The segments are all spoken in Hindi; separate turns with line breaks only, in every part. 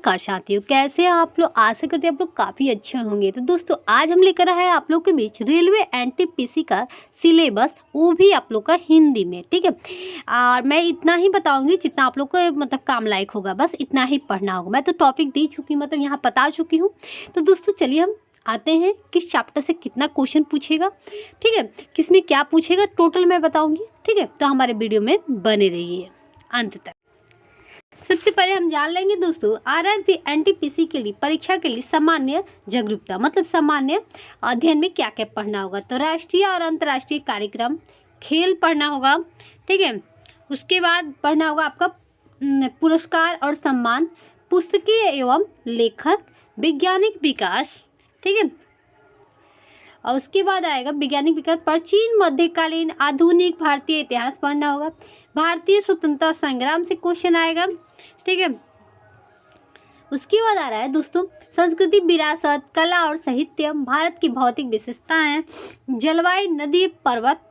नमस्कार साथियों, कैसे हैं आप लोग। आशा करते हैं आप लोग काफ़ी अच्छे होंगे। तो दोस्तों आज हम लेकर आए हैं आप लोग के बीच रेलवे एनटीपीसी का सिलेबस, वो भी आप लोग का हिंदी में। ठीक है, और मैं इतना ही बताऊंगी जितना आप लोग को मतलब काम लायक होगा, बस इतना ही पढ़ना होगा। मैं तो टॉपिक दे चुकी हूँ, मतलब यहाँ बता चुकी हूँ। तो दोस्तों चलिए हम आते हैं किस चैप्टर से कितना क्वेश्चन पूछेगा, ठीक है, किस में क्या पूछेगा, टोटल मैं बताऊंगी। ठीक है, तो हमारे वीडियो में बने रहिए अंत तक। सबसे पहले हम जान लेंगे दोस्तों आरआरबी एनटीपीसी के लिए परीक्षा के लिए सामान्य जागरूकता, मतलब सामान्य अध्ययन में क्या क्या पढ़ना होगा। तो राष्ट्रीय और अंतर्राष्ट्रीय कार्यक्रम, खेल पढ़ना होगा। ठीक है, उसके बाद पढ़ना होगा आपका पुरस्कार और सम्मान, पुस्तकीय एवं लेखक, वैज्ञानिक विकास। ठीक है, और उसके बाद आएगा वैज्ञानिक विकास, प्राचीन मध्यकालीन आधुनिक भारतीय इतिहास पढ़ना होगा। भारतीय स्वतंत्रता संग्राम से क्वेश्चन आएगा। ठीक है, उसके बाद आ रहा है दोस्तों संस्कृति, विरासत, कला और साहित्य, भारत की भौतिक विशेषताएं, जलवायु, नदी, पर्वत,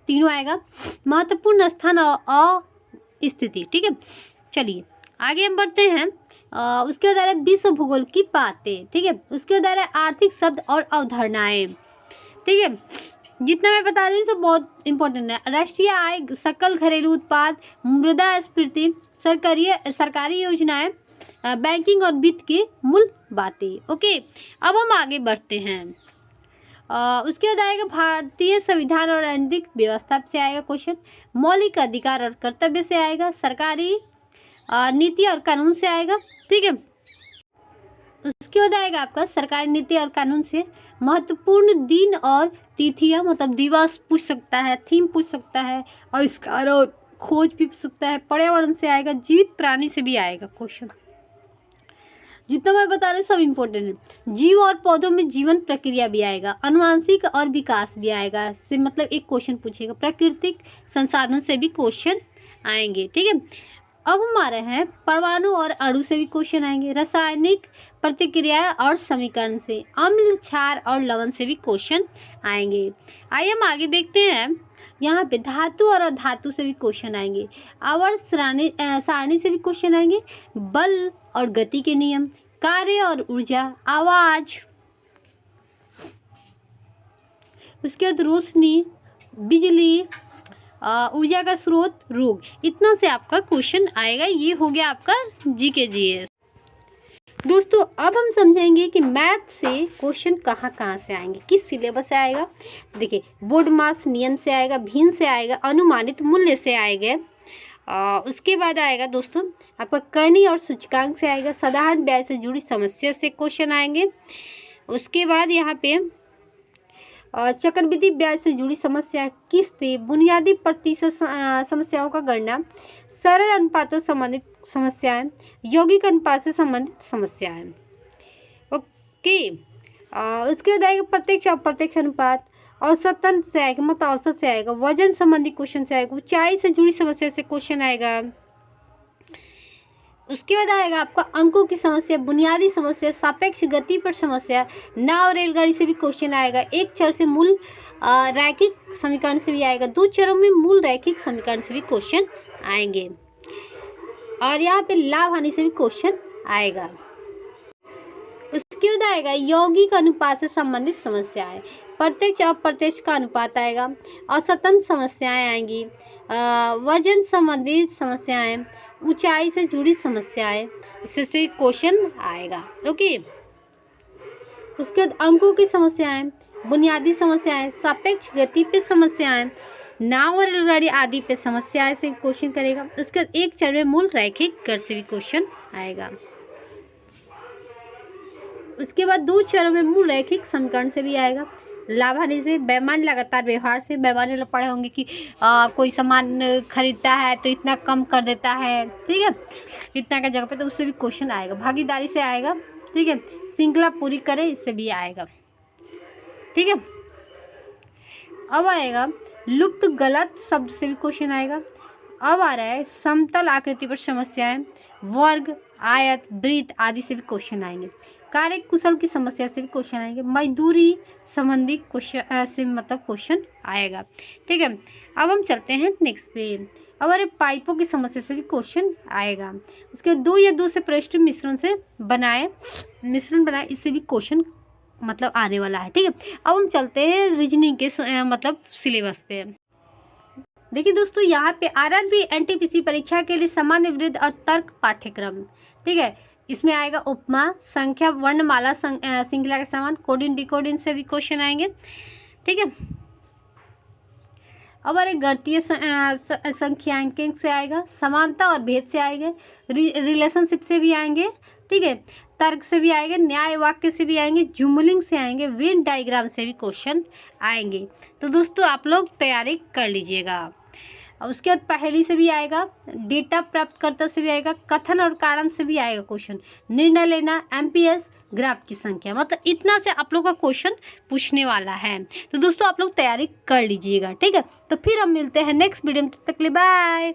तीनों आएगा। महत्वपूर्ण स्थान और स्थिति। ठीक है, चलिए आगे हम बढ़ते हैं। उसके बाद आ रहा है विश्व भूगोल की बातें। ठीक है, उसके बाद आ रहा है आर्थिक शब्द और अवधारणाएं। ठीक है, जितना मैं बता रही हूँ सब बहुत इंपॉर्टेंट है। राष्ट्रीय आय, सकल घरेलू उत्पाद, मुद्रास्फीति, सरकारी योजनाएं, बैंकिंग और वित्त की मूल बातें। ओके, अब हम आगे बढ़ते हैं। उसके बाद आएगा भारतीय संविधान और राजनीतिक व्यवस्था से आएगा क्वेश्चन, मौलिक अधिकार और कर्तव्य से आएगा, सरकारी नीति और कानून से आएगा। ठीक है, उसके बाद आएगा आपका सरकारी नीति और कानून से, महत्वपूर्ण दिन और तिथियां, मतलब दिवस पूछ सकता है, थीम पूछ सकता है, आविष्कार और खोज भी पूछ सकता है। पर्यावरण से आएगा, जीवित प्राणी से भी आएगा क्वेश्चन। जितना मैं बता रही हूँ सब इम्पोर्टेंट है। जीव और पौधों में जीवन प्रक्रिया भी आएगा, अनुवांशिक और विकास भी आएगा, से मतलब एक क्वेश्चन पूछेगा। प्राकृतिक संसाधन से भी क्वेश्चन आएंगे। ठीक है, अब हम आ रहे हैं परमाणु और अणु से भी क्वेश्चन आएंगे। रासायनिक प्रतिक्रिया और समीकरण से, अम्ल, क्षार और लवण से भी क्वेश्चन आएंगे। आइए हम आगे देखते हैं। यहाँ पे धातु और अधातु से भी क्वेश्चन आएंगे। आवर्त सारणी से भी क्वेश्चन आएंगे। बल और गति के नियम, कार्य और ऊर्जा, आवाज, उसके बाद रोशनी, बिजली, ऊर्जा का स्रोत, रोग, इतना से आपका क्वेश्चन आएगा। ये हो गया आपका जीके जीएस। दोस्तों अब हम समझेंगे कि मैथ से क्वेश्चन कहाँ कहाँ से आएंगे, किस सिलेबस से आएगा। देखिए, बोर्ड मास नियम से आएगा, भिन्न से आएगा, अनुमानित मूल्य से आएगा। उसके बाद आएगा दोस्तों आपका करनी और सूचकांक से आएगा, साधारण ब्याज से जुड़ी समस्या से क्वेश्चन आएंगे। उसके बाद यहाँ पे चक्रवृद्धि ब्याज से जुड़ी समस्या, किस्तें, बुनियादी प्रतिशत समस्याओं का गणना, सरल अनुपातों से संबंधित समस्याएं, यौगिक अनुपात से संबंधित समस्याएं। ओके, उसके बाद आएगा प्रत्यक्ष अप्रत्यक्ष अनुपात, औसतन से आएगा, मतलब औसत से आएगा, वजन संबंधी क्वेश्चन से आएगा, ऊंचाई से जुड़ी समस्या से क्वेश्चन आएगा। उसके बाद आएगा आपका अंकों की समस्या, बुनियादी समस्या, सापेक्ष गति पर समस्या, नाव रेलगाड़ी से भी क्वेश्चन आएगा। एक चर से मूल रैखिक समीकरण से भी आएगा, दो चरों में मूल रैखिक समीकरण से भी क्वेश्चन आएंगे। और यहाँ पे लाभ हानि से भी क्वेश्चन आएगा। उसके बाद आएगा यौगिक अनुपात से संबंधित समस्याएं, प्रत्यक्ष अप्रत्यक्ष का अनुपात आएगा, औसतन समस्याएं आएंगी, वजन संबंधित समस्याएं, ऊंचाई से जुड़ी समस्याएं, इससे क्वेश्चन आएगा। ओके, उसके बाद अंकों की समस्याएं, बुनियादी समस्याएं, सापेक्ष गति पे समस्याएं, नाव और रेलगाड़ी आदि पे समस्याएं से क्वेश्चन करेगा। उसके बाद एक चर में मूल रैखिक गण से भी क्वेश्चन आएगा। उसके बाद दो चरों में मूल रैखिक समीकरण से भी आएगा। लाभ हानि से, बेईमानी लगातार व्यवहार से, बेईमानी लोग पढ़े होंगे कि कोई सामान खरीदता है तो इतना कम कर देता है, ठीक है, इतना का जगह पे, तो उससे भी क्वेश्चन आएगा। भागीदारी से आएगा, ठीक है, श्रृंखला पूरी करे, इससे भी आएगा। ठीक है, अब आएगा लुप्त गलत शब्द से भी क्वेश्चन आएगा। अब आ रहा है समतल आकृति पर समस्याएं, वर्ग, आयत, वृत्त आदि से भी क्वेश्चन आएंगे। कार्य कुशल की समस्या से भी क्वेश्चन आएंगे, मजदूरी संबंधी क्वेश्चन से मतलब क्वेश्चन आएगा। ठीक है, अब हम चलते हैं नेक्स्ट पे। अब अरे पाइपों की समस्या से भी क्वेश्चन आएगा। उसके बाद 2 या 2 से परिशिष्ट मिश्रण बनाए, इससे भी क्वेश्चन मतलब आने वाला है। ठीक है, अब हम चलते हैं रीजनिंग के मतलब सिलेबस पे। देखिए दोस्तों, यहाँ पे आरआरबी एनटीपीसी परीक्षा के लिए सामान्य वृत्त और तर्क पाठ्यक्रम। ठीक है, इसमें आएगा उपमा, संख्या, वर्णमाला श्रृंखला के समान, कोडिंग डिकोडिंग से भी क्वेश्चन आएंगे। ठीक है, अब अरे गणितीय संख्यांकन से आएगा, समानता और भेद से आएंगे, रिलेशनशिप से भी आएंगे। ठीक है, तर्क से भी आएंगे, न्याय वाक्य से भी आएंगे, जुमलिंग से आएंगे, वेन डायग्राम से भी क्वेश्चन आएंगे। तो दोस्तों आप लोग तैयारी कर लीजिएगा। और उसके बाद पहेली से भी आएगा, डेटा प्राप्तकर्ता से भी आएगा, कथन और कारण से भी आएगा क्वेश्चन, निर्णय लेना, एमपीएस, ग्राफ की संख्या, मतलब इतना से आप लोग का क्वेश्चन पूछने वाला है। तो दोस्तों आप लोग तैयारी कर लीजिएगा। ठीक है, तो फिर हम मिलते हैं नेक्स्ट वीडियो में, तब तक के लिए बाय।